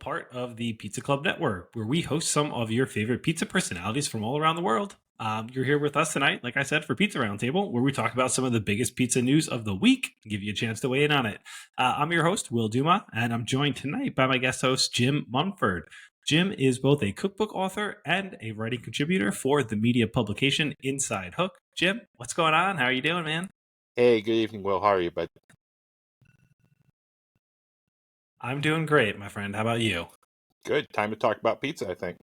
part of the Pizza Club Network, where we host some of your favorite pizza personalities from all around the world. You're here with us tonight, like I said, for Pizza Roundtable, where we talk about some of the biggest pizza news of the week and give you a chance to weigh in on it. I'm your host, Will Dumas, and I'm joined tonight by my guest host, Jim Munford. Jim is both a cookbook author and a writing contributor for the media publication Inside Hook. Jim, what's going on? How are you doing, man? Hey, good evening, Will. How are you, bud? I'm doing great, my friend. How about you? Good. Time to talk about pizza, I think.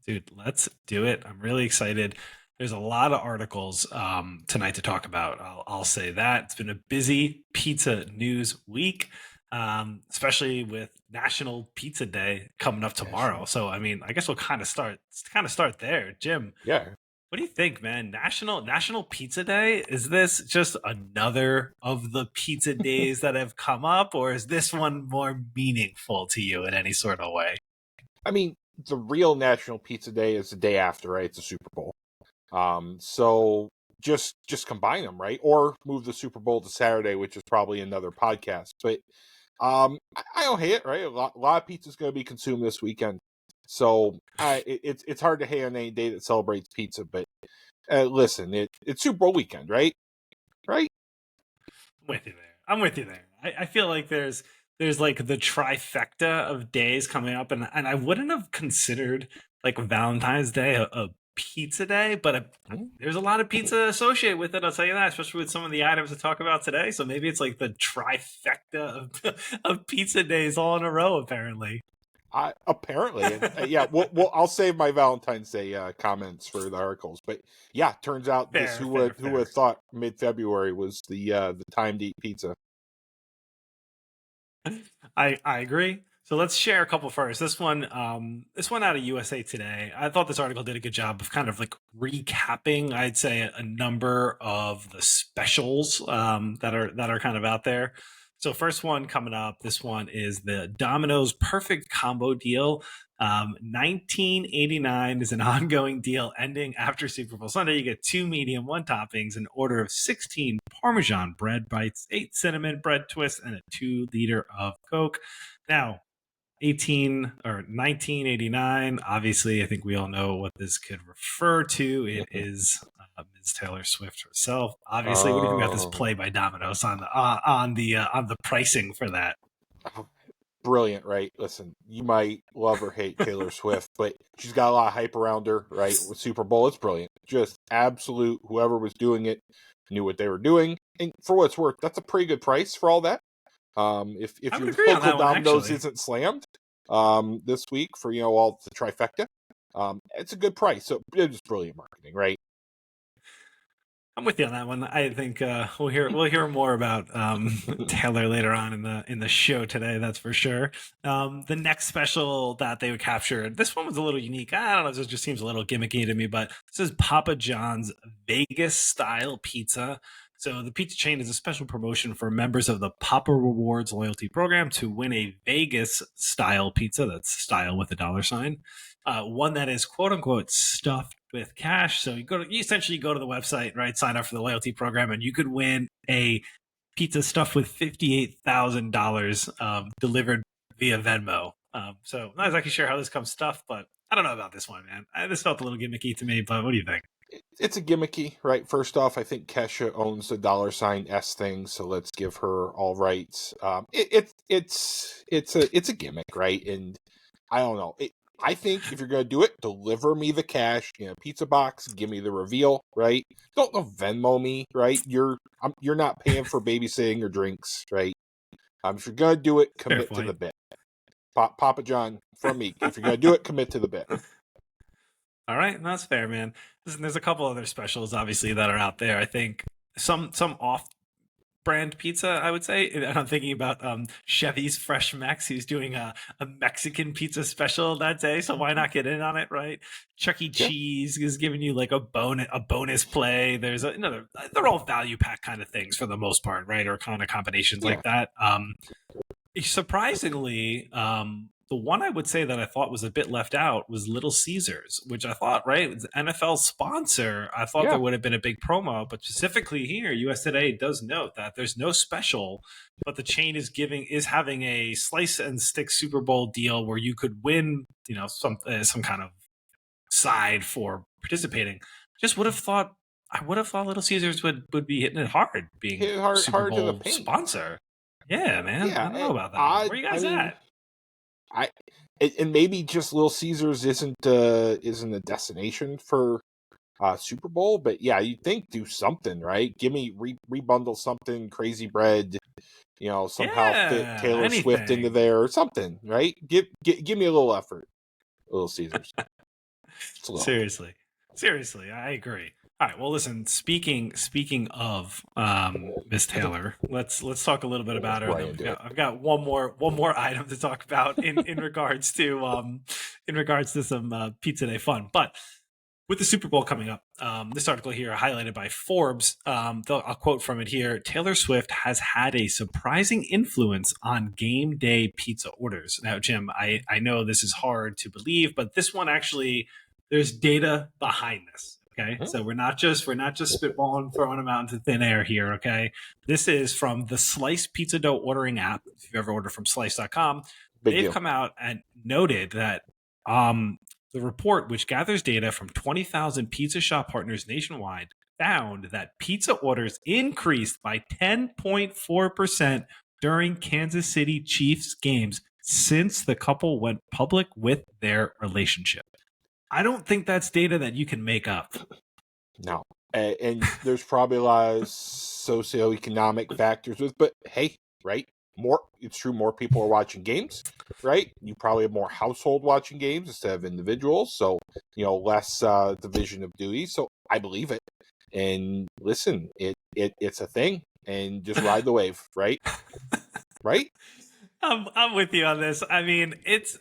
Dude, let's do it. I'm really excited. There's a lot of articles tonight to talk about. I'll say that. It's been a busy pizza news week, especially with National Pizza Day coming up tomorrow. So, I mean, I guess we'll kind of start there. Jim, Yeah. what do you think, man? National Pizza Day? Is this just another of the pizza days that have come up, or is this one more meaningful to you in any sort of way? I mean, the real National Pizza Day is the day after, right? It's a Super Bowl. So just combine them, right? Or move the Super Bowl to Saturday, which is probably another podcast. But I don't hate it, right? A lot of pizza is going to be consumed this weekend. So it's hard to hate on any day that celebrates pizza. But listen, it's Super Bowl weekend, right? Right? I'm with you there. I feel like there's like the trifecta of days coming up, and I wouldn't have considered like Valentine's Day a pizza day, but there's a lot of pizza associated with it. I'll tell you that, especially with some of the items to talk about today. So maybe it's like the trifecta of pizza days all in a row, apparently. Apparently, yeah. Well, I'll save my Valentine's Day comments for the articles, but yeah, turns out who would have thought mid-February was the time to eat pizza. I agree. So let's share a couple first. This one out of USA Today. I thought this article did a good job of kind of like recapping, I'd say, a number of the specials that are kind of out there. So first one coming up, this one is the Domino's Perfect Combo Deal. $19.89 is an ongoing deal ending after Super Bowl Sunday. You get 2 medium, 1 toppings, an order of 16 Parmesan bread bites, 8 cinnamon bread twists, and a 2-liter of Coke. Now, 1989. Obviously, I think we all know what this could refer to. It is Ms. Taylor Swift herself. Obviously, what do you think about this play by Domino's on the pricing for that? Brilliant, right? Listen, you might love or hate Taylor Swift, but she's got a lot of hype around her, right? With Super Bowl, it's brilliant. Just absolute. Whoever was doing it knew what they were doing, and for what it's worth, that's a pretty good price for all that. If your local Domino's isn't slammed this week for all the trifecta, it's a good price. So it's brilliant marketing, right? I'm with you on that one. I think we'll hear more about Taylor later on in the show today. That's for sure. The next special that they would capture, this one was a little unique. I don't know, it just seems a little gimmicky to me, but this is Papa John's Vegas style pizza. So the pizza chain is a special promotion for members of the Papa Rewards loyalty program to win a Vegas style pizza. That's style with a $sign. One that is quote unquote stuffed with cash. So you essentially go to the website, right? Sign up for the loyalty program, and you could win a pizza stuffed with $58,000 delivered via Venmo. So I'm not exactly sure how this comes stuffed, but I don't know about this one, man. This felt a little gimmicky to me, but what do you think? It's a gimmicky, right? First off, I think Kesha owns the $S thing, so let's give her all rights. It's a gimmick, right? And I don't know. I think if you're going to do it, deliver me the cash in a pizza box, give me the reveal, right? Don't Venmo me, right? You're not paying for babysitting or drinks, right? If you're going to do it, commit to the bit. Papa John, from me, if you're going to do it, commit to the bit. All right, that's fair, man. Listen, there's a couple other specials, obviously, that are out there. I think some off-brand pizza, I would say. And I'm thinking about Chevy's Fresh Mex, who's doing a Mexican pizza special that day. So why not get in on it, right? Chuck E. Cheese is giving you like a bonus play. There's they're all value pack kind of things for the most part, right? Or kind of combinations like that. Surprisingly, the The one I would say that I thought was a bit left out was Little Caesars, which I thought, right, it's an NFL sponsor. I thought Yeah. there would have been a big promo, but specifically here, US Today does note that there's no special, but the chain is having a slice and stick Super Bowl deal where you could win, some kind of side for participating. Just would have thought I would have thought Little Caesars would be hitting it hard, being Hit hard, Super hard to the Bowl paint. sponsor. Yeah, man. I Yeah, don't know about that one. odd. Where you I guys mean, at? and maybe just Little Caesars isn't a destination for Super Bowl, but yeah, you'd think do something, right? Give me rebundle something, Crazy Bread, somehow fit Yeah, Taylor Swift into anything. there or something, right? Give me a little effort, Little Caesars. Just a little. Seriously, I agree. All right. Well, listen. Speaking of Miss Taylor, let's talk a little bit about her. And Right then into it. I've got one more item to talk about in regards to some Pizza Day fun. But with the Super Bowl coming up, this article here highlighted by Forbes, I'll quote from it here. Taylor Swift has had a surprising influence on game day pizza orders. Now, Jim, I know this is hard to believe, but this one actually, there's data behind this. Okay, so we're not just spitballing, throwing them out into thin air here. Okay, this is from the Slice Pizza Dough ordering app. If you've ever ordered from Slice.com, Big they've deal. come out and noted that the report, which gathers data from 20,000 pizza shop partners nationwide, found that pizza orders increased by 10.4% during Kansas City Chiefs games since the couple went public with their relationship. I don't think that's data that you can make up. No. And there's probably a lot of socioeconomic factors with, but hey, right? It's true, more people are watching games, right? You probably have more household watching games instead of individuals, so less division of duty. So I believe it. And listen, it's a thing, and just ride the wave, right? Right? I'm with you on this. I mean, it's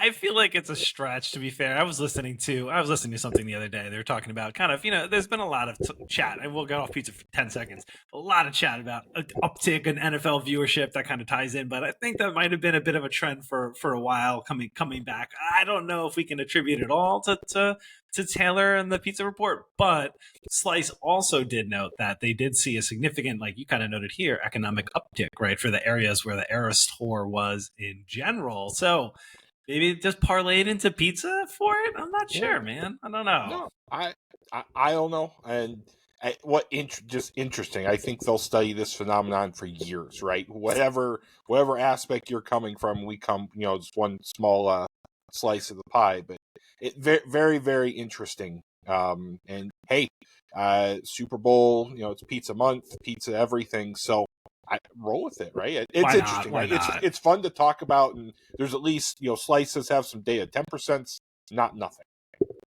I feel like it's a stretch, to be fair. I was listening to something the other day. They were talking about kind of, there's been a lot of chat, and we'll get off pizza for 10 seconds. A lot of chat about an uptick in NFL viewership that kind of ties in, but I think that might have been a bit of a trend for a while coming back. I don't know if we can attribute it all to Taylor and the Pizza Report, but Slice also did note that they did see a significant, like you kind of noted here, economic uptick, right, for the areas where the Eras tour was in general. So maybe just parlay it into pizza for it. I'm not sure, man. I don't know. No, I don't know. And just interesting. I think they'll study this phenomenon for years, right? Whatever aspect you're coming from, we come, just one small slice of the pie, but it very very interesting. And hey, Super Bowl, it's pizza month, pizza everything. So I roll with it, right? It's interesting, Why right? not? It's fun to talk about, and there's at least slices have some data. 10%, not nothing.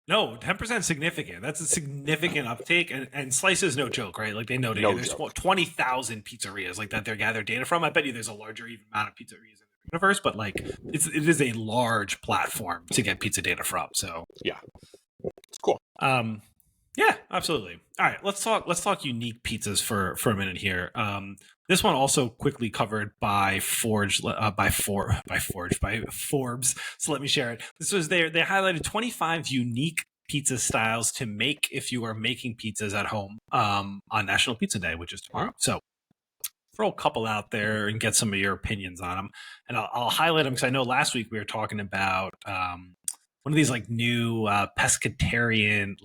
No, 10% significant. That's a significant uptake, and Slice is no joke, right? Like they noted here, No there's joke. 20,000 pizzerias like that they're gathered data from. I bet you there's a larger even amount of pizzerias in the universe, but like it is a large platform to get pizza data from. So Yeah, it's cool. Yeah, absolutely. All right, let's talk unique pizzas for a minute here. This one also quickly covered by Forbes. So let me share it. This was they highlighted 25 unique pizza styles to make if you are making pizzas at home on National Pizza Day, which is tomorrow. So throw a couple out there and get some of your opinions on them, and I'll highlight them because I know last week we were talking about one of these like new pescatarian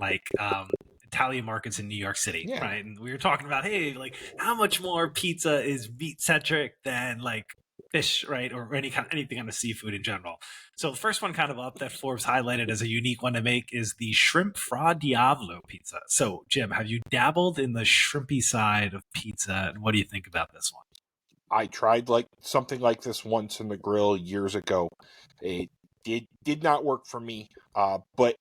Italian markets in New York City, Yeah. right? And we were talking about, hey, like how much more pizza is meat centric than like fish, right, or anything on the seafood in general. So the first one kind of up that Forbes highlighted as a unique one to make is the shrimp fra diavolo pizza. So Jim, have you dabbled in the shrimpy side of pizza, and what do you think about this one? I tried something like this once in the grill years ago. It did not work for me. But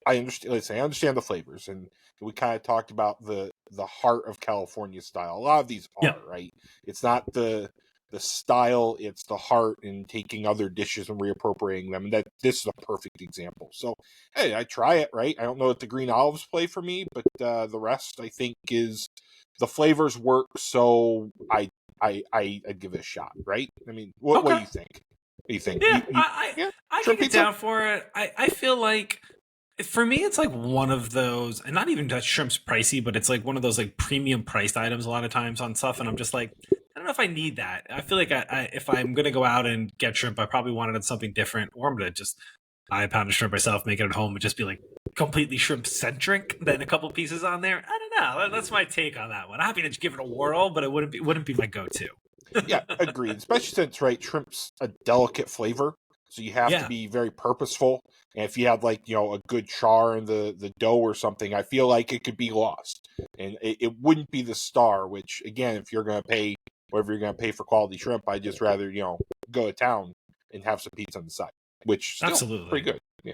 I understand. Listen, I understand the flavors, and we kind of talked about the heart of California style. A lot of these Yeah. are right. It's not the style; it's the heart, and taking other dishes and reappropriating them. And this is a perfect example. So, hey, I try it. Right. I don't know if the green olives play for me, but the rest I think is the flavors work. So I'd give it a shot, right? I mean, what do you think? do you think? Yeah, Yeah, I can shrimp get pizza. down for it. I feel like for me, it's like one of those, and not even that shrimp's pricey, but it's like one of those like premium priced items a lot of times on stuff, and I'm just like, I don't know if I need that. I feel like if I'm gonna go out and get shrimp, I probably wanted something different, or I'm gonna just buy a pound of shrimp myself, make it at home, and just be like completely shrimp centric. Then a couple pieces on there. I don't know. That's my take on that one. I'm happy to give it a whirl, but it wouldn't be my go to. Yeah, agreed. Especially since right, shrimp's a delicate flavor, so you have to Yeah, be very purposeful. And if you have like a good char in the dough or something, I feel like it could be lost, and it wouldn't be the star. Which again, if you're gonna pay whatever you're gonna pay for quality shrimp, I just rather go to town and have some pizza on the side, which still pretty absolutely. good. Yeah.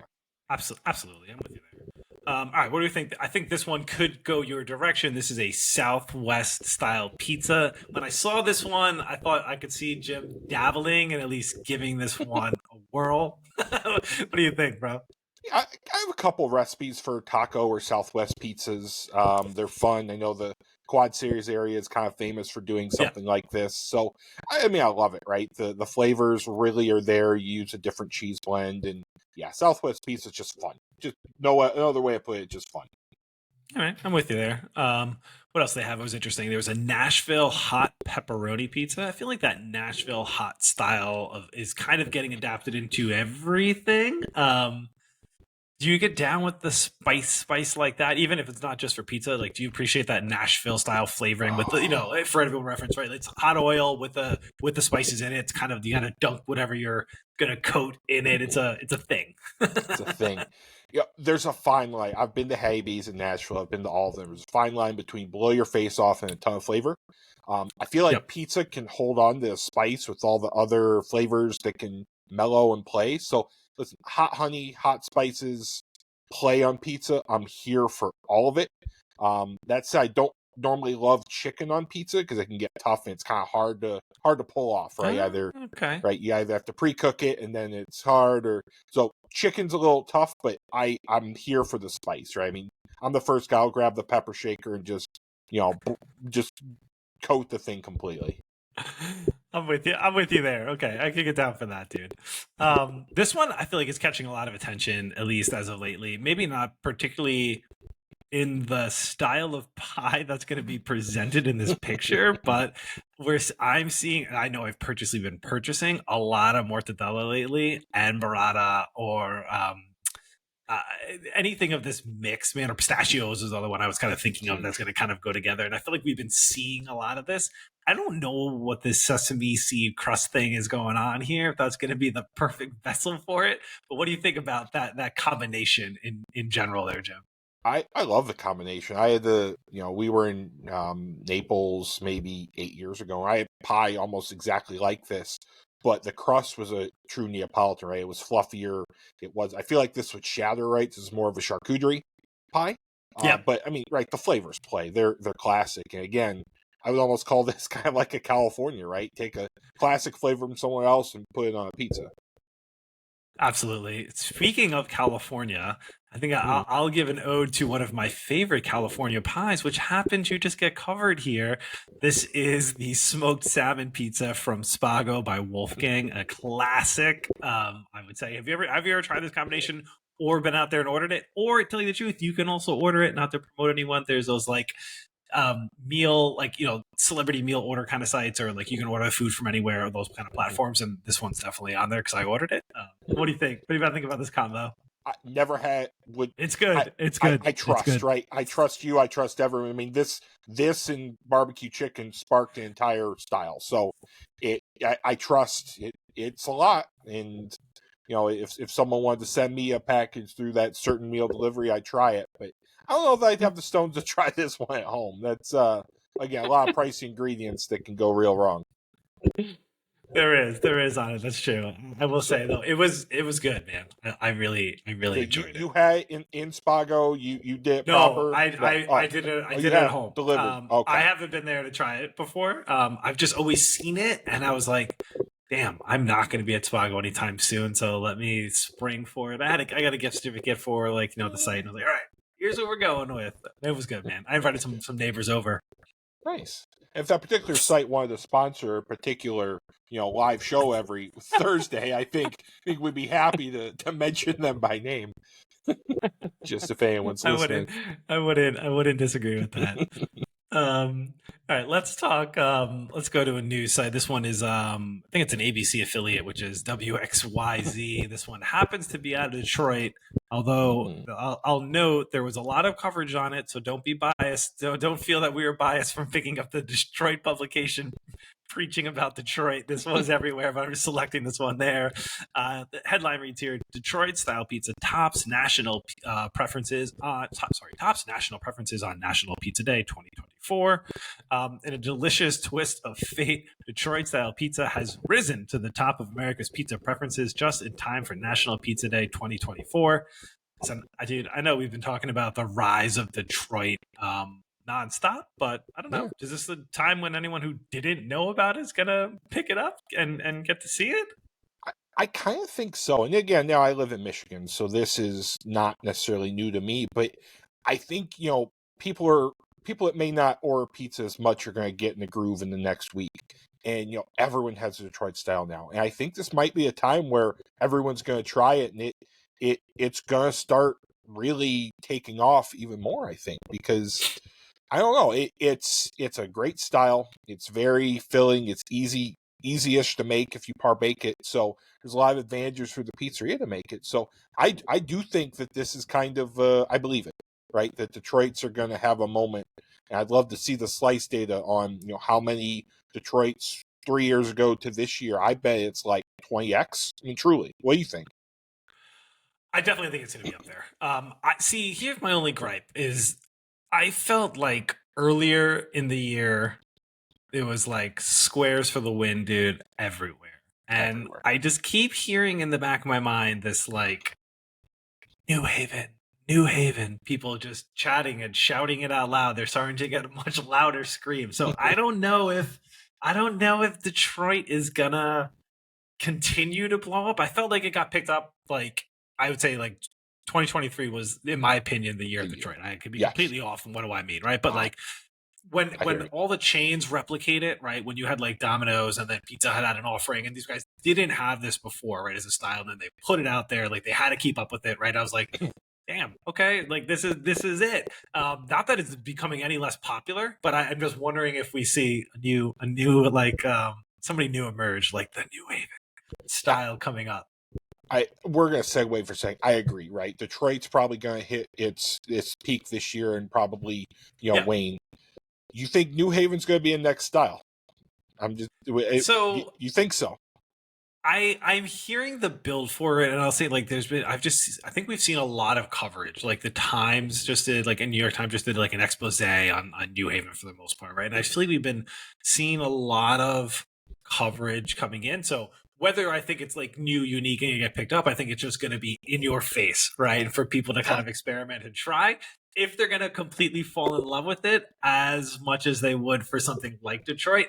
Absolutely, I'm with you there. All right, what do you think? I think this one could go your direction. This is a Southwest style pizza. When I saw this one, I thought I could see Jim dabbling and at least giving this one a whirl. What do you think, bro? I have a couple recipes for taco or Southwest pizzas. They're fun. I know the Quad Series area is kind of famous for doing Yeah, something like this. So, I mean, I love it, right? The flavors really are there. You use a different cheese blend. And yeah, Southwest pizza is just fun. Just no other way to put it, just fun. all right, I'm with you there. What else they have was interesting. There was a Nashville hot pepperoni pizza. I feel like that Nashville hot style of is kind of getting adapted into everything. Do you get down with the spice like that, even if it's not just for pizza? Like, do you appreciate that Nashville style flavoring with the, Oh, for everyone reference, right? It's hot oil with the spices in it. It's kind of you gotta dunk whatever you're gonna coat in it. It's a thing. it's a thing. Yeah, there's a fine line. I've been to Hattie B's in Nashville. I've been to all of them. There's a fine line between blow your face off and a ton of flavor. I feel like Yep. pizza can hold on to spice with all the other flavors that can mellow and play. So listen, hot honey, hot spices, play on pizza. I'm here for all of it. That said, I don't normally love chicken on pizza because it can get tough and it's kind of hard to pull off. Right, Okay. you either have to pre-cook it and then it's hard, or so chicken's a little tough. But I'm here for the spice. Right, I mean, I'm the first guy. I'll grab the pepper shaker and just coat the thing completely. I'm with you. I'm with you there. Okay, I can get down for that, dude. This one I feel like is catching a lot of attention, at least as of lately. Maybe not particularly in the style of pie that's going to be presented in this picture, but where I'm seeing, and I know I've purposely been purchasing a lot of mortadella lately and burrata or uh, anything of this mix, man, or pistachios is the other one I was kind of thinking of that's Huge. going to kind of go together. And I feel like we've been seeing a lot of this. I don't know what this sesame seed crust thing is going on here, if that's going to be the perfect vessel for it. But what do you think about that combination in general there, Jim? I love the combination. I had we were in Naples maybe 8 years ago. I had pie almost exactly like this, but the crust was a true Neapolitan, right? It was fluffier. I feel like this would shatter, right? This is more of a charcuterie pie. Yeah, But I mean, right, the flavors play. They're classic. And again, I would almost call this kind of like a California, right? Take a classic flavor from somewhere else and put it on a pizza. absolutely. Speaking of California, I think Mm. I'll give an ode to one of my favorite California pies, which happened to just get covered here. This is the smoked salmon pizza from Spago by Wolfgang, a classic. I would say, have you ever tried this combination or been out there and ordered it? Or tell you the truth, you can also order it. Not to promote anyone. There's those like meal, like celebrity meal order kind of sites, or like you can order food from anywhere, or those kind of platforms, and this one's definitely on there because I ordered it. What do you think? What do you think about this combo? I never had would It's I, good. It's good. I It's trust, good. right? I trust you. I trust everyone. I mean, this and barbecue chicken sparked the entire style. So I trust it. It's a lot, and if someone wanted to send me a package through that certain meal delivery, I'd try it. But I don't know if I'd have the stones to try this one at home. That's again a lot of pricey ingredients that can go real wrong. There is on it. That's true. I will So say though, it was good, man. I really enjoyed it. you had it in Spago. You did it No, proper. I No. I Oh, I did it. I oh, you did it had at it home. delivered. I Okay. haven't been there to try it before. I've just always seen it, and I was like, "Damn, I'm not going to be at Spago anytime soon." So let me spring for it. I got a gift certificate for like the site, and I was like, "All right, here's what we're going with." It was good, man. I invited some neighbors over. Nice. if that particular site wanted to sponsor a particular, live show every Thursday, I think we'd be happy to mention them by name. Just if anyone's listening. I wouldn't disagree with that. All right, let's talk. Let's go to a news site. This one is, I think it's an ABC affiliate, which is WXYZ. This one happens to be out of Detroit, although I'll note there was a lot of coverage on it, so don't be biased. Don't feel that we were biased from picking up the Detroit publication preaching about Detroit. This was everywhere, but I'm just selecting this one there. The headline reads here: Detroit style pizza tops national preferences. Tops national preferences on National Pizza Day 2024. In a delicious twist of fate, Detroit style pizza has risen to the top of America's pizza preferences just in time for National Pizza Day 2024. So, dude, I know we've been talking about the rise of Detroit nonstop, but I don't know. Is this the time when anyone who didn't know about it is gonna pick it up and get to see it? I kind of think so. And again, now I live in Michigan, so this is not necessarily new to me, but I think, people that may not order pizza as much are going to get in the groove in the next week. And, everyone has a Detroit style now. And I think this might be a time where everyone's going to try it, and it's going to start really taking off even more, I think, because I don't know, it's a great style. It's very filling. It's easy-ish to make if you partake it. So there's a lot of advantages for the pizzeria to make it. So I do think that this is kind of, I believe it, right? That Detroits are going to have a moment. And I'd love to see the slice data on, how many Detroits 3 years ago to this year. I bet it's like 20x. I mean, truly. What do you think? I definitely think it's going to be up there. I see. Here's my only gripe: is I felt like earlier in the year it was like squares for the win, dude, everywhere, and Everywhere. I just keep hearing in the back of my mind this like New Haven, people just chatting and shouting it out loud. They're starting to get a much louder scream. So I don't know if Detroit is gonna continue to blow up. I felt like it got picked up, like I would say like 2023 was, in my opinion, the year of Detroit. I could be completely off, and what do I mean, right? But like when all the chains replicate it, right? When you had like Domino's and then Pizza Hut had an offering, and these guys didn't have this before, right, as a style, and then they put it out there, like they had to keep up with it, right? I was like, damn, okay, like this is it. Not that it's becoming any less popular, but I'm just wondering if we see a new like somebody new emerge, like the New Haven style coming up. We're going to segue for a second. I agree, right? Detroit's probably going to hit its peak this year and probably, wane. You think New Haven's going to be in next style? You think so? I'm hearing the build for it, and I'll say like I think we've seen a lot of coverage. Like the Times just did, like, and New York Times just did like an expose on New Haven for the most part, right? And I feel like we've been seeing a lot of coverage coming in. So whether I think it's like new, unique, and you get picked up, I think it's just going to be in your face, right? For people to kind of experiment and try. If they're going to completely fall in love with it as much as they would for something like Detroit,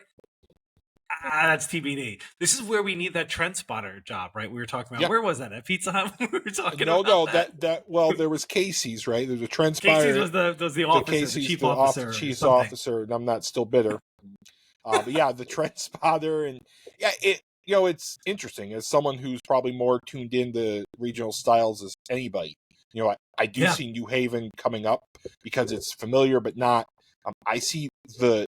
that's TBD. This is where we need that trend spotter job, right? We were talking about, where was that, at Pizza Hut? We were talking about that. Well, there was Casey's, right? There's a trend spotter. Casey's was the officer, Casey's, the chief officer, chief officer, and I'm not still bitter. But yeah, the trend spotter, and it's interesting as someone who's probably more tuned into regional styles as anybody. I do see New Haven coming up because it's familiar, but not. I see the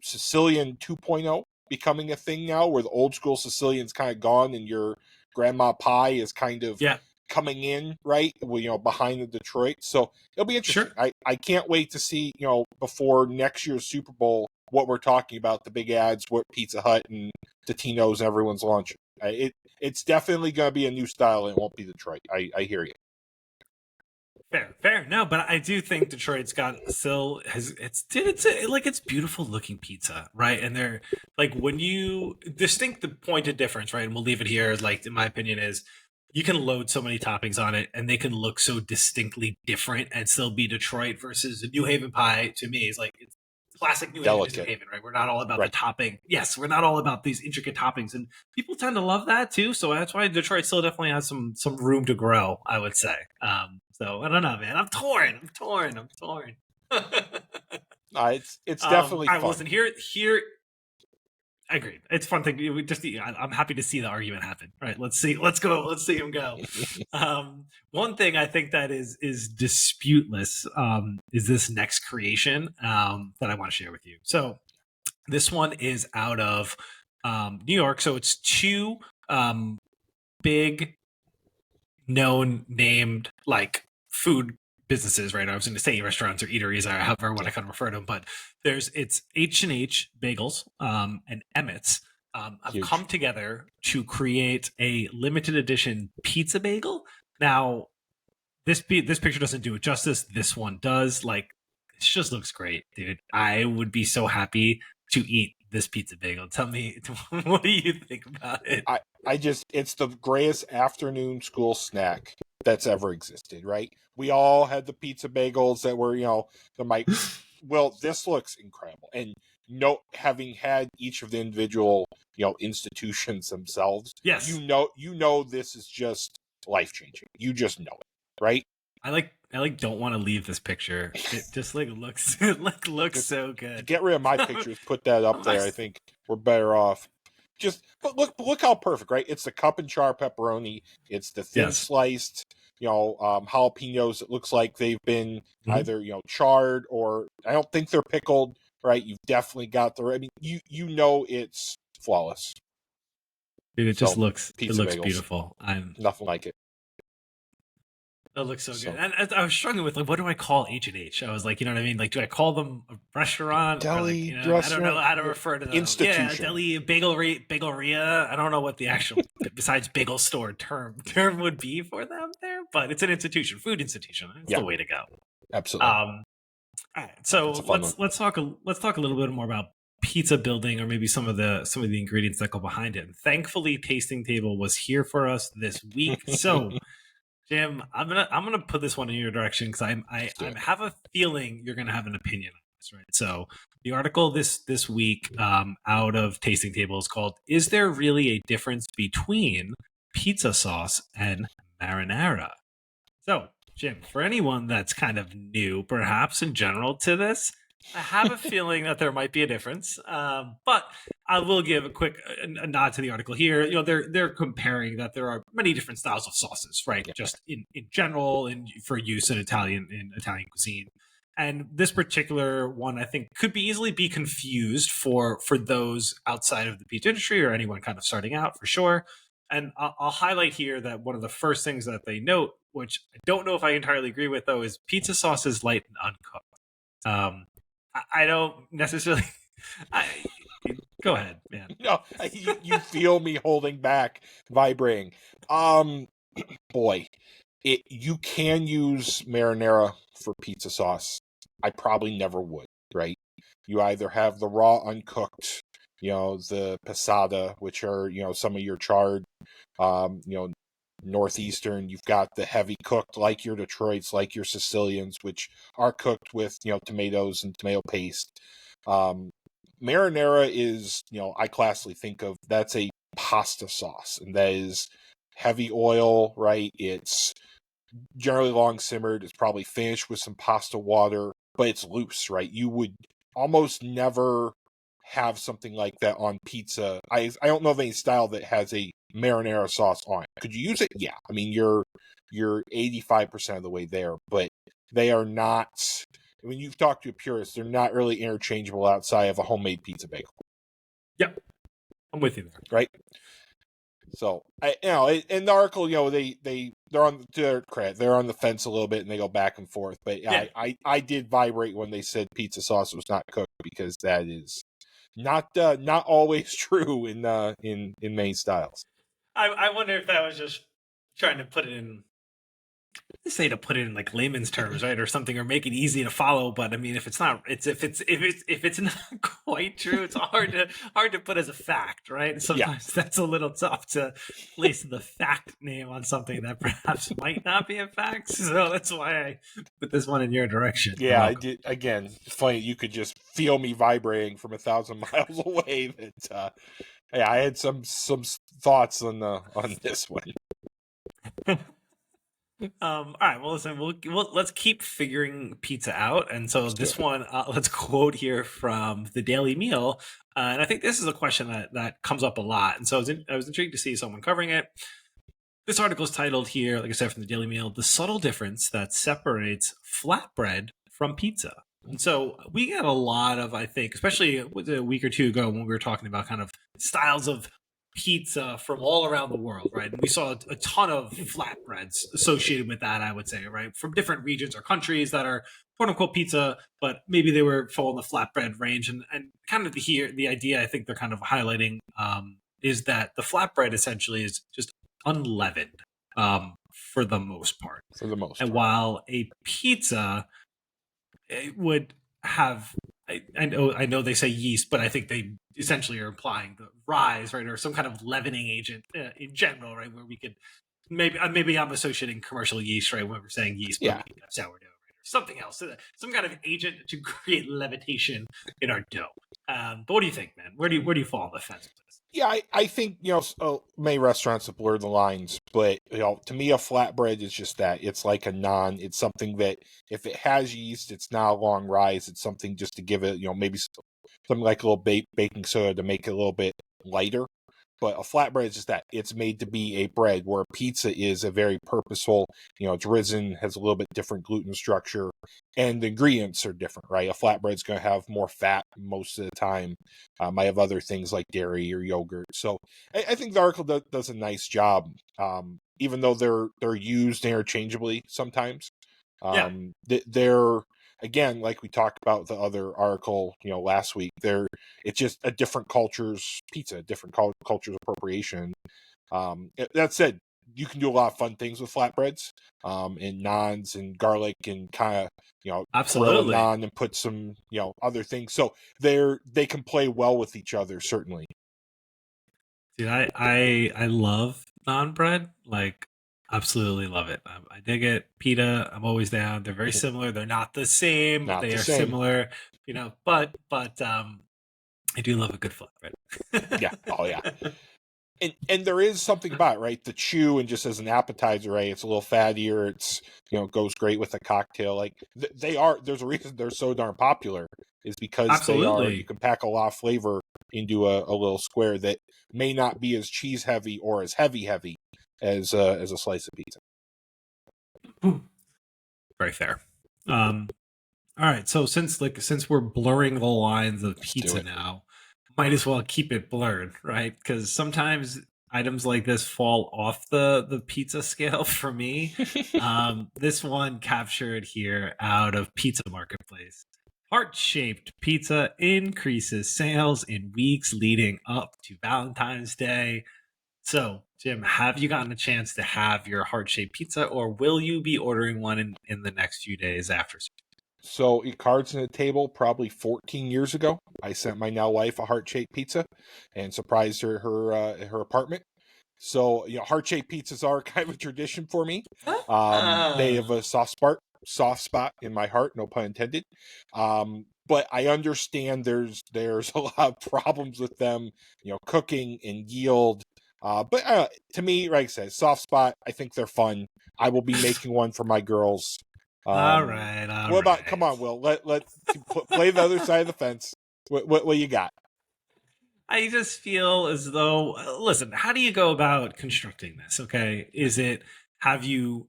Sicilian 2.0 becoming a thing now, where the old school Sicilian's kind of gone and your grandma pie is kind of coming in, right? Well, behind the Detroit. So it'll be interesting. Sure. I can't wait to see, before next year's Super Bowl, what we're talking about, the big ads, what Pizza Hut and Totino's and everyone's launching. It's definitely going to be a new style, and it won't be Detroit. I hear you. Fair. No, but I do think Detroit's got it's beautiful looking pizza, right? And they're like, when you distinct the point of difference, right? And we'll leave it here. Like, in my opinion, is you can load so many toppings on it, and they can look so distinctly different and still be Detroit, versus a New Haven pie. To me, is like, it's classic New Haven, right? We're not all about the topping. Yes, we're not all about these intricate toppings, and people tend to love that too. So that's why Detroit still definitely has some room to grow, I would say. So I don't know, man. I'm torn. It's definitely all right, fun. listen, here. I agree. It's fun thing. We just, I'm happy to see the argument happen. Right. Let's see. Let's go. Let's see him go. One thing I think that is disputeless is this next creation that I want to share with you. So this one is out of New York. So it's two big known named like food businesses, right? I was going to say restaurants or eateries, or however I want to kind of refer to them, but it's H&H Bagels and Emmett's have Huge. come together to create a limited edition pizza bagel. Now, this picture doesn't do it justice. This one does. Like, this just looks great, dude. I would be so happy to eat this pizza bagel. Tell me, what do you think about it? It's the greatest afternoon school snack that's ever existed, right? We all had the pizza bagels that were, well, this looks incredible. And having had each of the individual, institutions themselves, Yes. you know this is just life-changing. You just know it, right? I don't want to leave this picture. It just looks just so good. Get rid of my pictures, put that up there. I think we're better off. But look how perfect, right? It's the cup and char pepperoni. It's the thin sliced, jalapenos. It looks like they've been either charred or I don't think they're pickled. Right? You've definitely got the. I mean, you know it's flawless. Dude, it just looks bagels. beautiful. Nothing like it. It looks so good. And I was struggling with what do I call H&H? I was like, you know what I mean? Like, do I call them a restaurant? Deli, or like, I don't know how to refer to them. Institution. Yeah, deli, bagelria. I don't know what the actual, besides bagel store term would be for them there, but it's an institution, food institution. It's the way to go. Absolutely. All right, so let's talk a little bit more about pizza building, or maybe some of the ingredients that go behind it. And thankfully, Tasting Table was here for us this week. So, Jim, I'm gonna put this one in your direction because I have a feeling you're gonna have an opinion on this, right? So the article this week out of Tasting Table is called "Is There Really a Difference Between Pizza Sauce and Marinara?" So, Jim, for anyone that's kind of new, perhaps in general to this, I have a feeling that there might be a difference, but I will give a nod to the article here. They're comparing that there are many different styles of sauces, right? Yeah. Just in general, and for use in Italian cuisine. And this particular one, I think, could easily be confused for those outside of the pizza industry or anyone kind of starting out, for sure. And I'll highlight here that one of the first things that they note, which I don't know if I entirely agree with, though, is pizza sauce is light and uncooked. I don't necessarily. Go ahead, man. No, you feel me holding back, vibrating. Boy, you can use marinara for pizza sauce. I probably never would. Right? You either have the raw uncooked, the passata, which are some of your charred, northeastern. You've got the heavy cooked, like your Detroits, like your Sicilians, which are cooked with tomatoes and tomato paste. Marinara is, I classically think of, that's a pasta sauce, and that is heavy oil, right? It's generally long simmered. It's probably finished with some pasta water, but it's loose, right? You would almost never have something like that on pizza. I don't know of any style that has a marinara sauce on it. Could you use it? Yeah. I mean, you're 85% of the way there, but they are not. When you've talked to a purist, they're not really interchangeable outside of a homemade pizza bagel. Yep, I'm with you there. Right. So in the article, they're on their credit, they're on the fence a little bit and they go back and forth. But yeah. I did vibrate when they said pizza sauce was not cooked, because that is not always true in many styles. I wonder if that was just trying to put it in. To put it in like layman's terms, right, or something, or make it easy to follow. But I mean, if it's not not quite true, it's hard to put as a fact, right? Sometimes that's a little tough to place the fact name on something that perhaps might not be a fact. So that's why I put this one in your direction. Yeah, I did. Again, it's funny. You could just feel me vibrating from 1,000 miles away. That I had some thoughts on this one. All right. Well, listen. Let's keep figuring pizza out. And so Let's do this it. one, let's quote here from the Daily Meal. And I think this is a question that comes up a lot. And so I was intrigued to see someone covering it. This article is titled here, like I said, from the Daily Mail, "The Subtle Difference That Separates Flatbread from Pizza." And so we get a lot of, I think, especially a week or two ago when we were talking about kind of styles of pizza from all around the world, right? And we saw a ton of flatbreads associated with that, I would say, right? From different regions or countries that are quote unquote pizza, but maybe they were fall in the flatbread range. And kind of the idea I think they're kind of highlighting is that the flatbread essentially is just unleavened for the most part. For the most And part. while a pizza it would have, I know they say yeast, but I think they essentially are implying the rise, right, or some kind of leavening agent in general, right, where we could maybe I'm associating commercial yeast, right, when we're saying yeast, but Yeah. we could have sourdough, right, or something else, some kind of agent to create levitation in our dough. But what do you think, man? Where do you fall on the fence with this? Yeah, I think, many restaurants have blurred the lines, but, to me, a flatbread is just that. It's like a naan. It's something that if it has yeast, it's not a long rise. It's something just to give it, maybe something like a little baking soda to make it a little bit lighter. But a flatbread is just that. It's made to be a bread, where a pizza is a very purposeful, it's risen, has a little bit different gluten structure, and the ingredients are different, right? A flatbread's going to have more fat most of the time. I have other things like dairy or yogurt. So I think the article does a nice job, even though they're used interchangeably sometimes. Yeah, They're, again, like we talked about the other article, last week. It's just a different culture's pizza, different culture's appropriation. That said, you can do a lot of fun things with flatbreads, and naans and garlic, and kind of, grill a absolutely. naan and put some, other things. So they can play well with each other, certainly. Dude, I love naan bread. Like, absolutely love it. I dig it. Pita, I'm always down. They're very similar. They're not the same. Not They the are same. similar, but I do love a good Yeah. flatbread. Oh yeah. And there is something about it, right? The chew, and just as an appetizer, right? It's a little fattier. It's, goes great with a cocktail. Like, they are. There's a reason they're so darn popular, is because they are. You Absolutely. can pack a lot of flavor into a little square that may not be as cheese heavy or as heavy as a slice of pizza. Very fair. Um, all right. So since we're blurring the lines of Let's do pizza it. now, might as well keep it blurred, right? Because sometimes items like this fall off the pizza scale for me. This one captured here out of Pizza Marketplace. Heart-shaped pizza increases sales in weeks leading up to Valentine's Day. So, Jim, have you gotten a chance to have your heart-shaped pizza, or will you be ordering one in the next few days after? So, cards on the table, probably 14 years ago, I sent my now wife a heart-shaped pizza and surprised her at her apartment. So, heart-shaped pizzas are kind of a tradition for me. They have Ah, a soft spot in my heart, no pun intended. But I understand there's a lot of problems with them, cooking and yield. But to me, like I said, soft spot. I think they're fun. I will be making one for my girls. all Um, right, all what about? Come right. on, Will. Let play the other side of the fence. What you got? I just feel as though, listen, how do you go about constructing this? Okay. Have you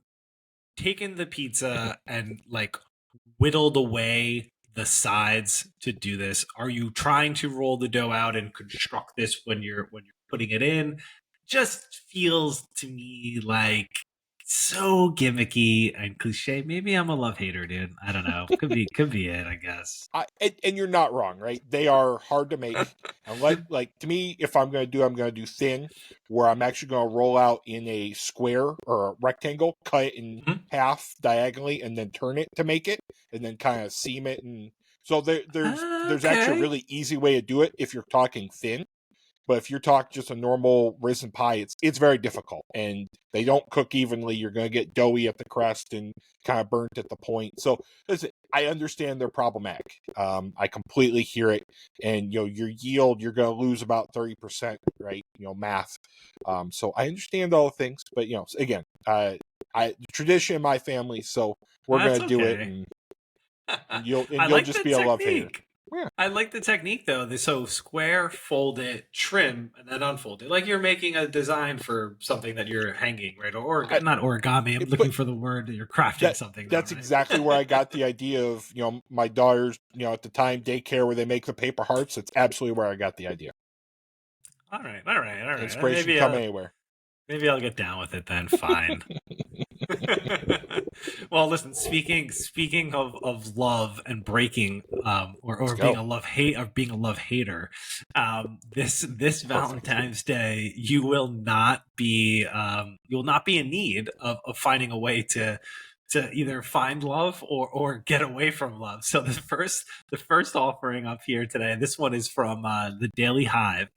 taken the pizza and like whittled away the sides to do this? Are you trying to roll the dough out and construct this when you're putting it in? Just feels to me like so gimmicky and cliche. Maybe I'm a love hater, dude. I don't know. Could be it, I guess. And you're not wrong, right? They are hard to make. And like to me, if I'm gonna do thin, where I'm actually gonna roll out in a square or a rectangle, cut it in Mhm. half diagonally, and then turn it to make it, and then kind of seam it. And so there's actually a Okay. really easy way to do it if you're talking thin. But if you're talking just a normal risen pie, it's very difficult, and they don't cook evenly. You're going to get doughy at the crust and kind of burnt at the point. So listen, I understand they're problematic. I completely hear it, and your yield, you're going to lose about 30%, right? Math. So I understand all the things, but again, tradition in my family, so we're That's gonna do it, okay. and I you'll like just the be a love hater. technique. Yeah. I like the technique though. So square, fold it, trim, and then unfold it. Like you're making a design for something that you're hanging, right? Or I, not origami. I'm looking but for the word that you're crafting that something now, that's exactly where I right? got the idea of my daughter's at the time daycare where they make the paper hearts. That's absolutely where I got the idea. All right, all right, all right. Inspiration can come anywhere. Maybe I'll get down with it then. Fine. Well, listen. Speaking of love and breaking, Let's or being go. a love hater, this Perfect. Valentine's Day, you will not be in need of finding a way to either find love or get away from love. So the first offering up here today, this one is from the Daily Hive.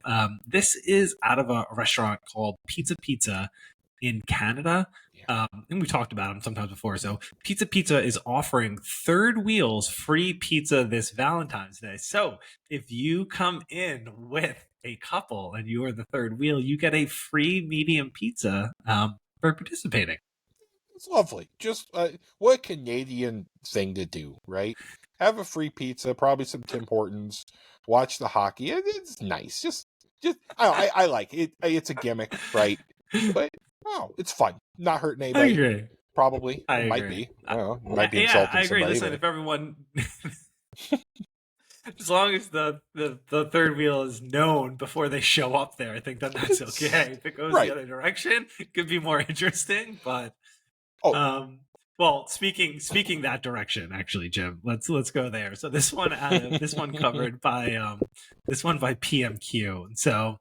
This is out of a restaurant called Pizza in Canada. Yeah. And we talked about them sometimes before. So Pizza is offering third wheels free pizza this Valentine's Day. So if you come in with a couple and you are the third wheel, you get a free medium pizza for participating. It's lovely. Just what a Canadian thing to do, right? Have a free pizza, probably some Tim Hortons. Watch the hockey. It's nice. Just I like it. It's a gimmick, right? But it's fun. Not hurting I anybody. agree. Probably. I It might agree. be. I don't know. It might be Yeah, I insulting agree. somebody, Listen, but if everyone, as long as the third wheel is known before they show up there, I think that that's it's okay. If it goes the right. other direction, it could be more interesting. But Oh, um, well, speaking that direction, actually, Jim, let's go there. So this one covered by this one by PMQ. So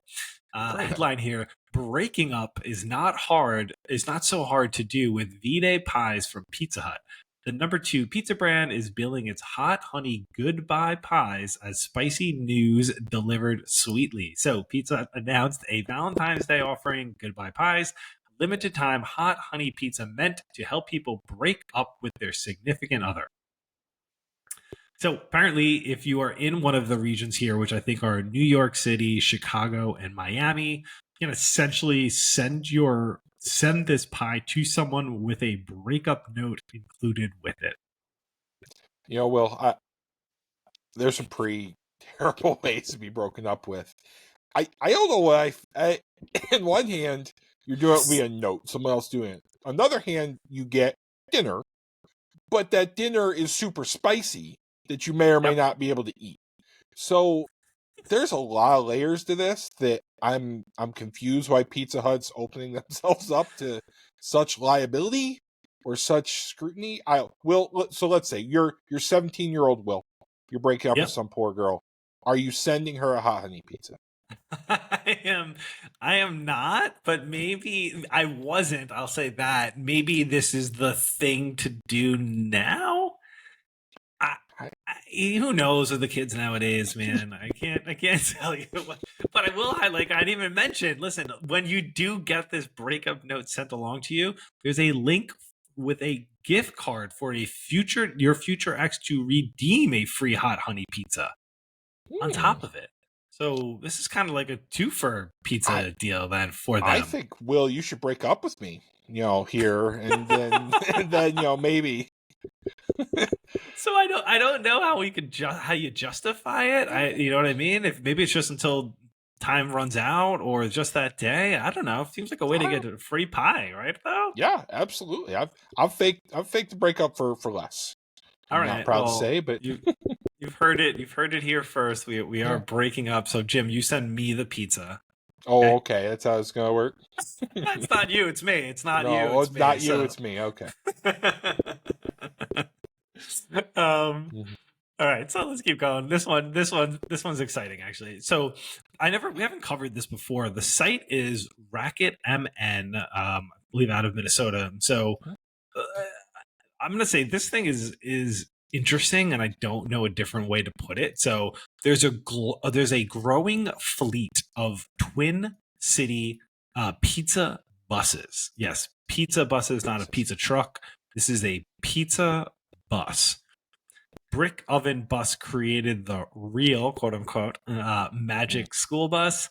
right on. headline here: breaking up is not so hard to do with V-Day pies from Pizza Hut. The number two pizza brand is billing its hot honey goodbye pies as spicy news delivered sweetly. So Pizza Hut announced a Valentine's Day offering goodbye pies, limited time hot honey pizza meant to help people break up with their significant other. So apparently, if you are in one of the regions here, which I think are New York City, Chicago, and Miami, you can essentially send this pie to someone with a breakup note included with it. Will, there's some pretty terrible ways to be broken up with. I don't know what in one hand, you're doing it via note, someone else doing it. On the other hand, you get dinner, but that dinner is super spicy that you may or may Yep. not be able to eat. So there's a lot of layers to this that I'm confused why Pizza Hut's opening themselves up to such liability or such scrutiny. So let's say you're 17-year-old Will. You're breaking up with Yep. some poor girl. Are you sending her a hot honey pizza? I am not, but maybe I wasn't. I'll say that. Maybe this is the thing to do now. Who knows with the kids nowadays, man? I can't tell you what, but I will highlight. I didn't even mention. Listen, when you do get this breakup note sent along to you, there's a link with a gift card for your future ex to redeem a free hot honey pizza on top of it. So this is kind of like a twofer I pizza deal then for I them. think Will, you should break up with me. Here and then and then maybe. So I don't know how we could how you justify it. You know what I mean? If maybe it's just until time runs out or just that day. I don't know. It seems like a way to get a free pie, right? Though. Yeah, absolutely. I've faked the breakup for less. All I'm not right. proud to Well, say, but you've heard it. You've heard it here first. We are yeah. breaking up. So Jim, you send me the pizza. Oh, Okay. okay. That's how it's gonna work. It's not you. It's me. It's not you. No, It's it's me. not you. So. It's me. Okay. Mhm. All right, so let's keep going. This one's exciting actually. So we haven't covered this before. The site is Racket MN, I believe out of Minnesota. So uh, I'm gonna say this thing is interesting, and I don't know a different way to put it. So there's a growing fleet of Twin City pizza buses. Yes, pizza buses, not a pizza truck. This is a pizza bus. Brick Oven Bus created the real quote unquote magic school bus.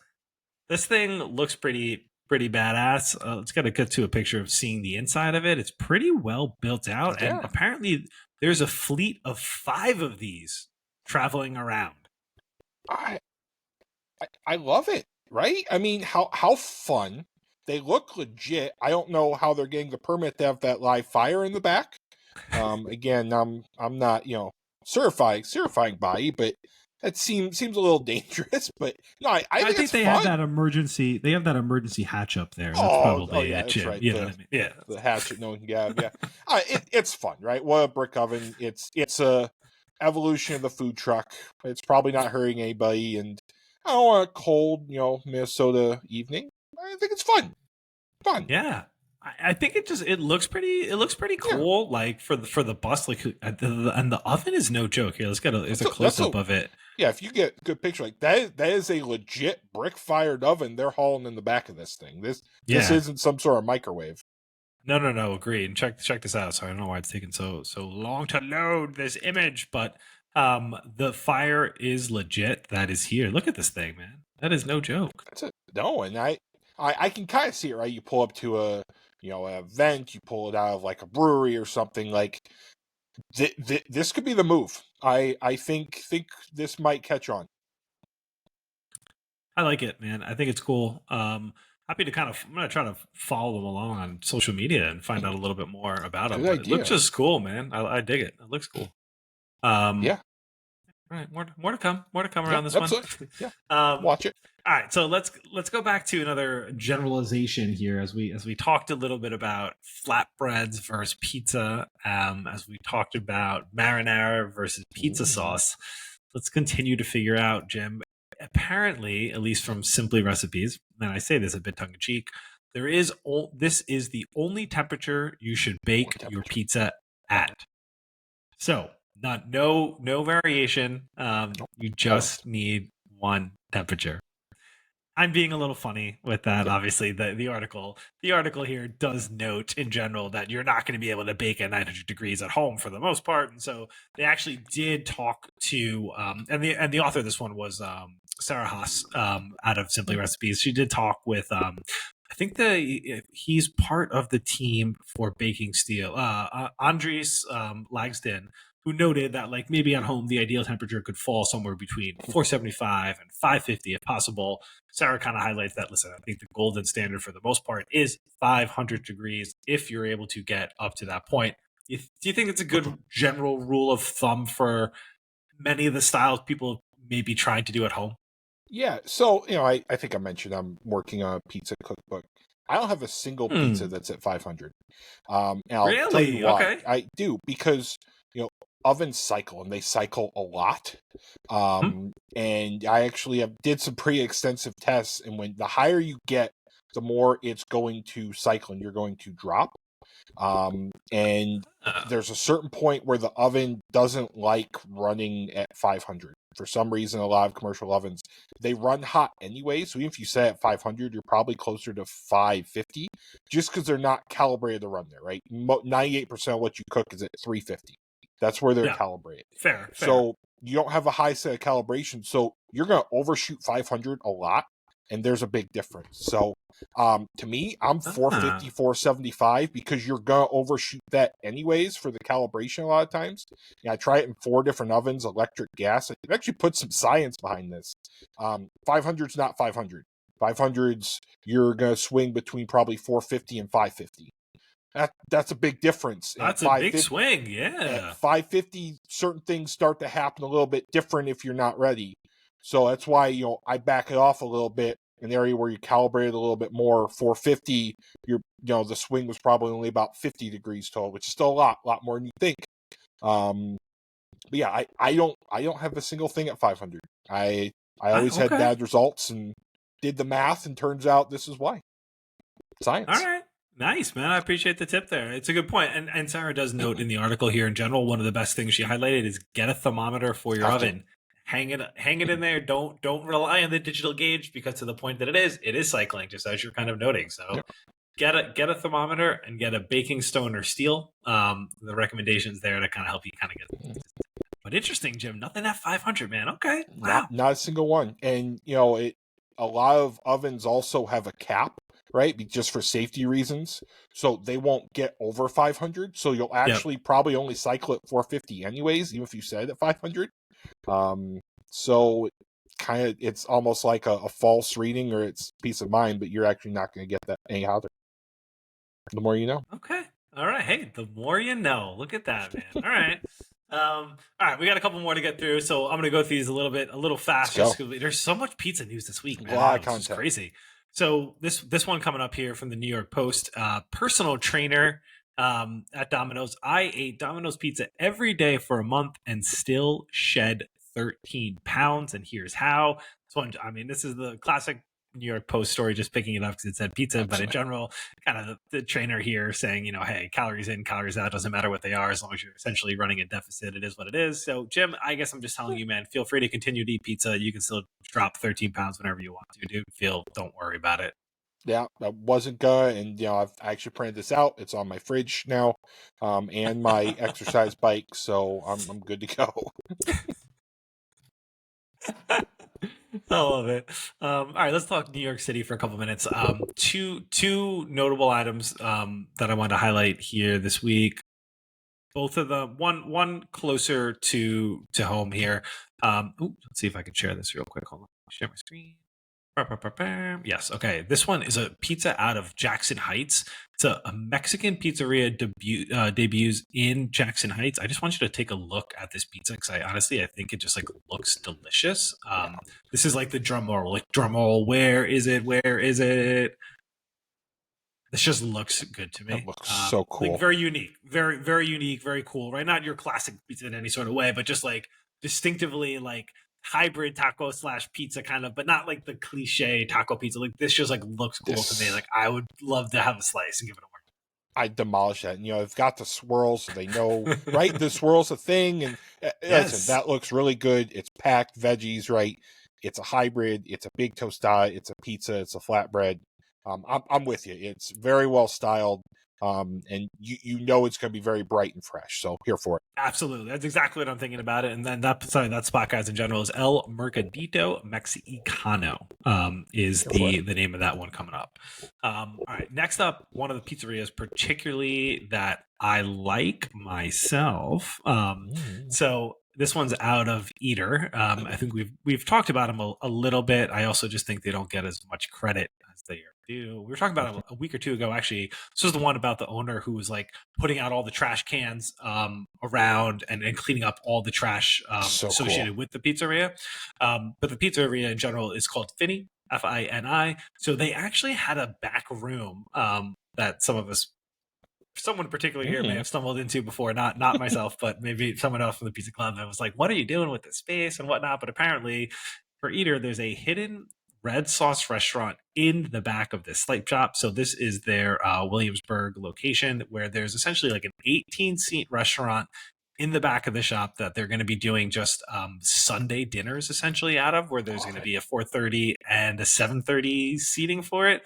This thing looks pretty pretty badass. Let's get to a picture of seeing the inside of it. It's pretty well built out, and Yeah. apparently there's a fleet of 5 of these traveling around. I love it, right? I mean, how fun. They look legit. I don't know how they're getting the permit to have that live fire in the back. Again, I'm not, certifying body, but that seems a little dangerous. But no, I I think think it's they have fun. that emergency. They have that emergency hatch up there. That's Oh probably yeah, it, that's Jim. right. You know what I mean? Yeah. The hatchet no one can grab. Yeah, it's fun, right? What a brick oven. It's a evolution of the food truck. It's probably not hurting anybody, and I don't want a cold, Minnesota evening. I think it's fun. Fun. Yeah. I think it looks pretty Yeah. cool. Like for the bus, like and the oven is no joke. Here, let's get there's a That's close a up of it. yeah. If you get a good picture, like that is a legit brick fired oven they're hauling in the back of this thing. This Yeah. isn't some sort of microwave. No. Agreed. And check this out. So I don't know why it's taking so long to load this image, but the fire is legit. That is here. Look at this thing, man. That is no joke. That's it. No, and I can kind of see it, right? You pull up to a event, you pull it out of like a brewery or something. Like this could be the move. I think this might catch on. I like it, man. I think it's cool. Happy to I'm gonna try to follow them along on social media and find out a little bit more about them. Good But it looks idea. just cool, man. I dig it. It looks cool. Um, Yeah. all right, more to come. More to come Yeah. around this one. Absolutely. Yeah. um, Watch it. all right, so let's go back to another generalization here as we talked a little bit about flatbreads versus pizza, as we talked about marinara versus pizza sauce. Let's continue to figure out, Jim. Apparently, at least from Simply Recipes, and I say this a bit tongue in cheek, this is the only temperature you should bake your pizza at. So, no variation. You just need one temperature. I'm being a little funny with that. Yeah. Obviously, the article here does note in general that you're not going to be able to bake at 900 degrees at home for the most part, and so they actually did talk to and the author of this one was Sarah Haas out of Simply Recipes. She did talk with I think he's part of the team for Baking Steel, Andres Lagston, who noted that like maybe at home the ideal temperature could fall somewhere between 475 and 550 if possible. Sarah kind of highlights that. Listen, I think the golden standard for the most part is 500 degrees if you're able to get up to that point. Do you think it's a good general rule of thumb for many of the styles people may be trying to do at home? Yeah, so I think I mentioned I'm working on a pizza cookbook. I don't have a single pizza that's at 500. And I'll tell you Really? why. Okay. I do because ovens cycle and they cycle a lot. And I actually did some pretty extensive tests, and when the higher you get, the more it's going to cycle and you're going to drop. And there's a certain point where the oven doesn't like running at 500. For some reason, a lot of commercial ovens, they run hot anyway. So even if you set at 500, you're probably closer to 550 just because they're not calibrated to run there, right? 98% of what you cook is at 350. That's where they're calibrated. Fair. So you don't have a high set of calibration. So you're going to overshoot 500 a lot. And there's a big difference. So to me, I'm 450, 475 because you're going to overshoot that anyways for the calibration a lot of times. Yeah, I try it in 4 different ovens, electric, gas. I actually put some science behind this. 500's not 500. 500's, you're going to swing between probably 450 and 550. That's a big difference. That's a big swing, yeah. At 550, certain things start to happen a little bit different if you're not ready. So that's why, I back it off a little bit. An area where you calibrated a little bit more. 450, the swing was probably only about 50 degrees total, which is still a lot more than you think. But yeah, I don't have a single thing at 500. I always had bad results and did the math, and turns out this is why. Science. All right. Nice, man. I appreciate the tip there. It's a good point. And Sarah does note in the article here in general, one of the best things she highlighted is get a thermometer for your oven. Hang it in there. Don't rely on the digital gauge, because to the point that it is cycling, just as you're kind of noting. So get a thermometer and get a baking stone or steel. The recommendations there to kind of help you kind of get. But interesting, Jim. Nothing at 500, man. Okay, wow. Not a single one. And a lot of ovens also have a cap, right? Just for safety reasons. So they won't get over 500. So you'll actually probably only cycle at 450 anyways, even if you set it at 500. So kind of, it's almost like a false reading, or it's peace of mind, but you're actually not going to get that anyhow. The more you know. Okay. All right. Hey, the more you know. Look at that, man. All right. All right, we got a couple more to get through, so I'm gonna go through these a little fast, just because there's so much pizza news this week, man. A lot of It's content. just crazy. So this one coming up here from the New York Post, personal trainer at Domino's. I ate Domino's pizza every day for a month and still shed 13 pounds, and here's how. This one, I mean, this is the classic New York Post story, just picking it up because it said pizza, but in general, kind of the trainer here saying, hey, calories in, calories out, doesn't matter what they are, as long as you're essentially running a deficit, it is what it is. So, Jim, I guess I'm just telling you, man, feel free to continue to eat pizza. You can still drop 13 pounds whenever you want to, dude. Don't worry about it. Yeah, I wasn't good, and I've actually printed this out. It's on my fridge now, and my exercise bike, so I'm good to go. I love it. All right, let's talk New York City for a couple minutes. Two notable items that I wanted to highlight here this week. Both of them, one closer to home here. Let's see if I can share this real quick. Hold on, share my screen. Yes, okay. This one is a pizza out of Jackson Heights. It's a Mexican pizzeria debuts in Jackson Heights. I just want you to take a look at this pizza because I think it just like looks delicious. This is like the drum roll. Where is it? Where is it? This just looks good to me. It looks so cool. Like very unique, very, very unique, very cool, right? Not your classic pizza in any sort of way, but just like distinctively like hybrid taco / pizza kind of, but not like the cliche taco pizza. Like this just like looks cool to me. Like I would love to have a slice and give it a whirl. I demolish that. And, they've got the swirls, so they know, right? The swirl's a thing. And listen, that looks really good. It's packed veggies, right? It's a hybrid. It's a big tostada. It's a pizza. It's a flatbread. I'm with you. It's very well styled. And you know it's going to be very bright and fresh. So here for it. Absolutely. That's exactly what I'm thinking about it. And then that spot, guys, in general is El Mercadito Mexicano is the name of that one coming up. All right. Next up, one of the pizzerias particularly that I like myself. So this one's out of Eater. I think we've talked about them a little bit. I also just think they don't get as much credit as they do. We were talking about a week or two ago, actually. This was the one about the owner who was like putting out all the trash cans around and cleaning up all the trash associated with the pizzeria. But the pizzeria in general is called Fini, Fini. So they actually had a back room that someone particularly here may have stumbled into before, not myself, but maybe someone else from the Pizza Club that was like, what are you doing with this space and whatnot? But apparently for Eater, there's a hidden red sauce restaurant in the back of this slice shop. So this is their Williamsburg location, where there's essentially like an 18-seat restaurant in the back of the shop that they're going to be doing just Sunday dinners essentially out of, where there's going to be a 4:30 and a 7:30 seating for it.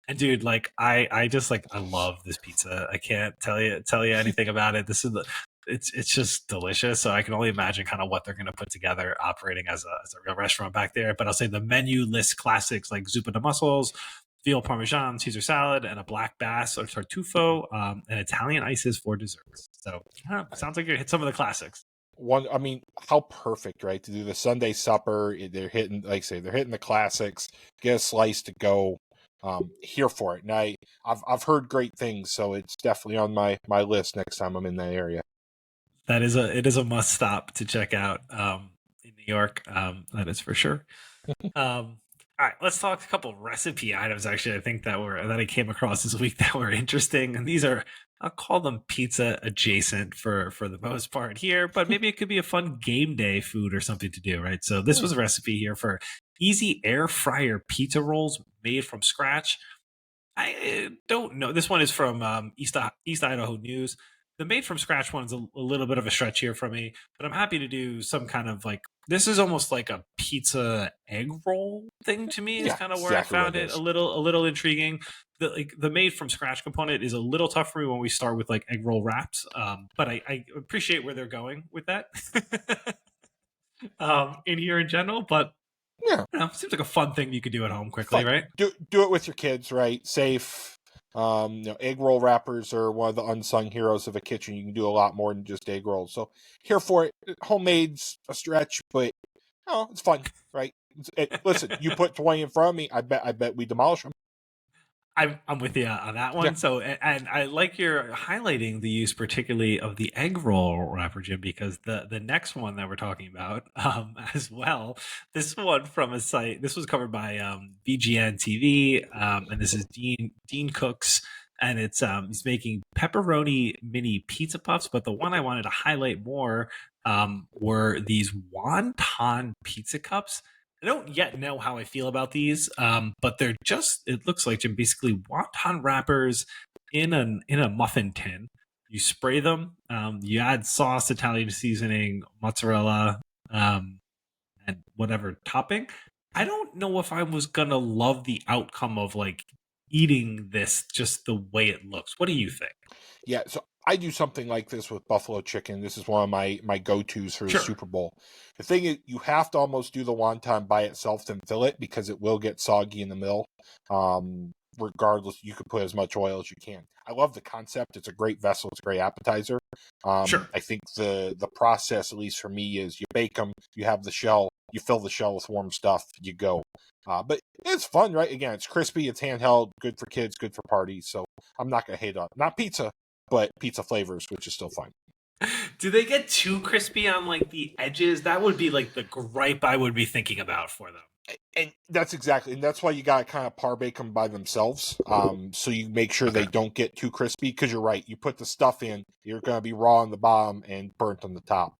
And dude, like I just like I love this pizza. I can't tell you anything about it. It's just delicious. So I can only imagine kind of what they're going to put together operating as a real restaurant back there. But I'll say the menu lists classics like zuppa de mussels, veal parmesan, Caesar salad, and a black bass or tartufo, and Italian ices for desserts. So sounds like you hit some of the classics. I mean, how perfect, right? To do the Sunday supper. They're hitting, like I say, they're hitting the classics. Get a slice to go. Here for it. And I've heard great things, so it's definitely on my list next time I'm in that area. It is a must stop to check out in New York. That is for sure. All right, let's talk a couple recipe items. Actually, I think that I came across this week that were interesting, and these are, I'll call them pizza adjacent for the most part here, but maybe it could be a fun game day food or something to do, right? So this was a recipe here for easy air fryer pizza rolls made from scratch. I don't know. This one is from East Idaho News. The made from scratch one is a little bit of a stretch here for me, but I'm happy to do some kind of like, this is almost like a pizza egg roll thing to me. Is kind of where I found it a little intriguing. The made from scratch component is a little tough for me when we start with like egg roll wraps, but I appreciate where they're going with that in here in general. But Yeah, Seems like a fun thing you could do at home quickly, fun. right? Do it with your kids, right? Safe. Egg roll wrappers are one of the unsung heroes of a kitchen. You can do a lot more than just egg rolls. So here for it. Homemade's a stretch, but it's fun, right? Listen, you put 20 in front of me, I bet we demolish them. I'm with you on that Yeah. one. So, and I like your highlighting the use particularly of the egg roll wrapper, Jim, because the next one that we're talking about as well. This one from a site. This was covered by BGN TV, and this is Dean Cooks, and it's he's making pepperoni mini pizza puffs. But the one I wanted to highlight more were these wonton pizza cups. I don't yet know how I feel about these, but they're just, it looks like, Jim, basically wonton wrappers in a muffin tin. You spray them, you add sauce, Italian seasoning, mozzarella, and whatever topping. I don't know if I was gonna love the outcome of like eating this just the way it looks. What do you think? Yeah, so I do something like this with buffalo chicken. This is one of my go-tos for the Sure. Super Bowl. The thing is, you have to almost do the wonton by itself and fill it because it will get soggy in the middle. Regardless, you could put as much oil as you can. I love the concept. It's a great vessel. It's a great appetizer. Sure. I think the process, at least for me, is you bake them, you have the shell, you fill the shell with warm stuff, you go. But it's fun, right? Again, it's crispy, it's handheld, good for kids, good for parties. So I'm not gonna hate on it. Not pizza, but pizza flavors, which is still fine. Do they get too crispy on like the edges? That would be like the gripe I would be thinking about for them. And that's why you got to kind of par bake them by themselves. So you make sure Okay. they don't get too crispy because you're right. You put the stuff in, you're going to be raw on the bottom and burnt on the top,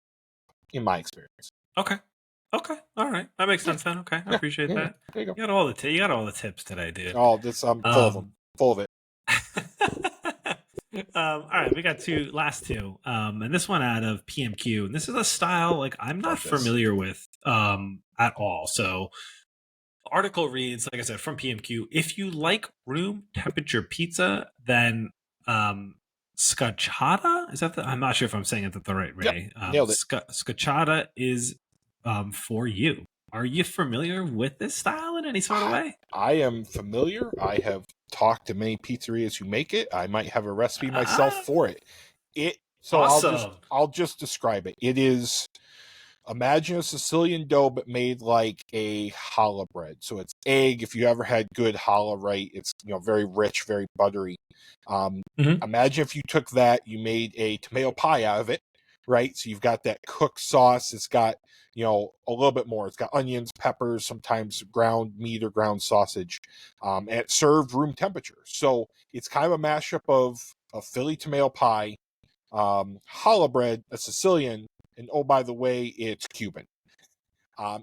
in my experience. Okay. Okay. All right. That makes sense then. Okay. I Yeah, appreciate yeah, that. there you go. You got all the tips today, dude. Oh, this I'm full of them, Um, full of it. all right, we got last two. And this one out of PMQ. And this is a style like I'm not Love this. familiar with at all. So article reads, like I said, from PMQ, if you like room temperature pizza, then scacciata, is that I'm not sure if I'm saying it the right way. Nailed it. Scacciata is for you. Are you familiar with this style in any sort of way? I am familiar. I have talked to many pizzerias who make it. I might have a recipe myself for it. Awesome. I'll just describe it. It is, imagine a Sicilian dough but made like a challah bread. So it's egg. If you ever had good challah, right? It's very rich, very buttery. Mhm. Imagine if you took that, you made a tomato pie out of it, right? So you've got that cooked sauce. It's got a little bit more. It's got onions, peppers, sometimes ground meat or ground sausage, and it's served room temperature. So it's kind of a mashup of a Philly tomato pie, challah bread, a Sicilian, and oh, by the way, it's Cuban.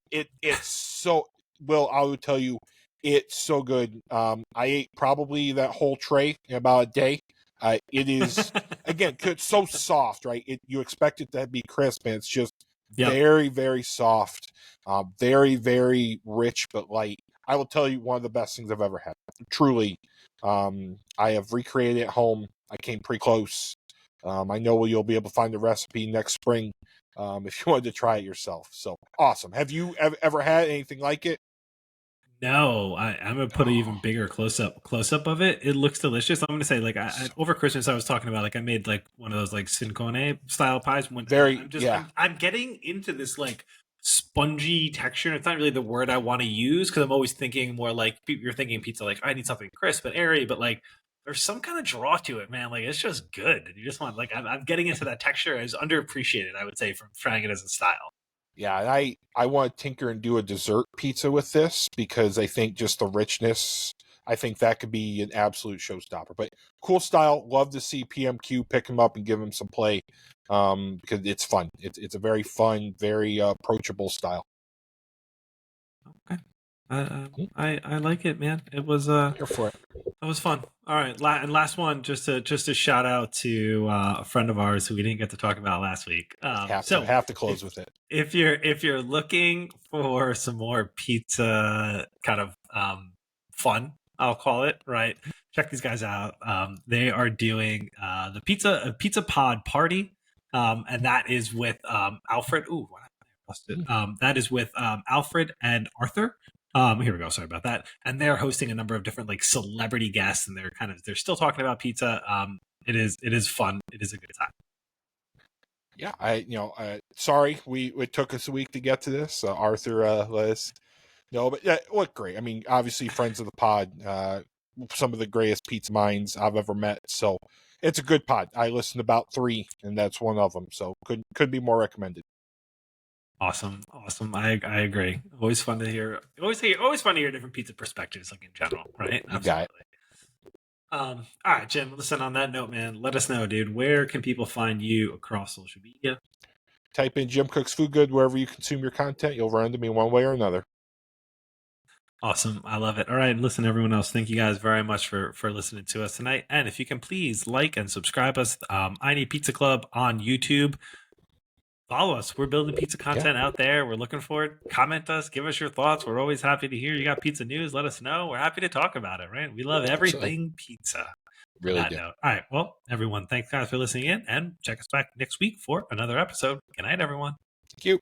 It's so, Will, I would tell you, it's so good. I ate probably that whole tray in about a day. It is, again, 'cause it's so soft, right? You expect it to be crisp, and it's just Yep. very, very soft, very, very rich but light. I will tell you, one of the best things I've ever had. Truly, I have recreated it at home. I came pretty close. I know you'll be able to find the recipe next spring if you wanted to try it yourself. So awesome. Have you ever had anything like it? No, I'm gonna put an even Oh, bigger close up of it. It looks delicious. I'm gonna say like so over Christmas I was talking about like I made like one of those like cincone style pies. And very, yeah. I'm getting into this like spongy texture. And it's not really the word I want to use because I'm always thinking more like you're thinking pizza like I need something crisp and airy, but like there's some kind of draw to it, man. Like it's just good. And you just want like I'm getting into that texture. It's underappreciated, I would say, from trying it as a style. Yeah, and I want to tinker and do a dessert pizza with this because I think just the richness, I think that could be an absolute showstopper. But cool style. Love to see PMQ pick him up and give him some play because it's fun. It's a very fun, very approachable style. Okay. Hmm, I like it, man. It was Here for it. that was fun. All right, and last one, just to shout out to a friend of ours who we didn't get to talk about last week. Have to close with it. If you're looking for some more pizza kind of fun, I'll call it right. Check these guys out. They are doing the pizza pod party, and that is with Alfred. Ooh, what lost it. That is with Alfred and Arthur. Here we go. Sorry about that. And they're hosting a number of different like celebrity guests, and they're still talking about pizza. It is fun. It is a good time. Yeah, sorry it took us a week to get to this. Arthur let us know, but yeah, look great. I mean, obviously friends of the pod, some of the greatest pizza minds I've ever met. So it's a good pod. I listened to about 3, and that's one of them. So could be more recommended. Awesome. I agree. Always fun to hear. Always fun to hear different pizza perspectives, like in general, right? You got it. All right, Jim. Listen, on that note, man, let us know, dude. Where can people find you across social media? Type in Jim Cooks Food Good wherever you consume your content. You'll run into me one way or another. Awesome. I love it. All right. Listen, everyone else, thank you guys very much for listening to us tonight. And if you can please like and subscribe us, I Need Pizza Club on YouTube. Follow us. We're building pizza content out there. We're looking for it. Comment us. Give us your thoughts. We're always happy to hear you got pizza news. Let us know. We're happy to talk about it, right? We love everything pizza. Really do. Note. All right. Well, everyone, thanks guys for listening in, and check us back next week for another episode. Good night, everyone. Thank you.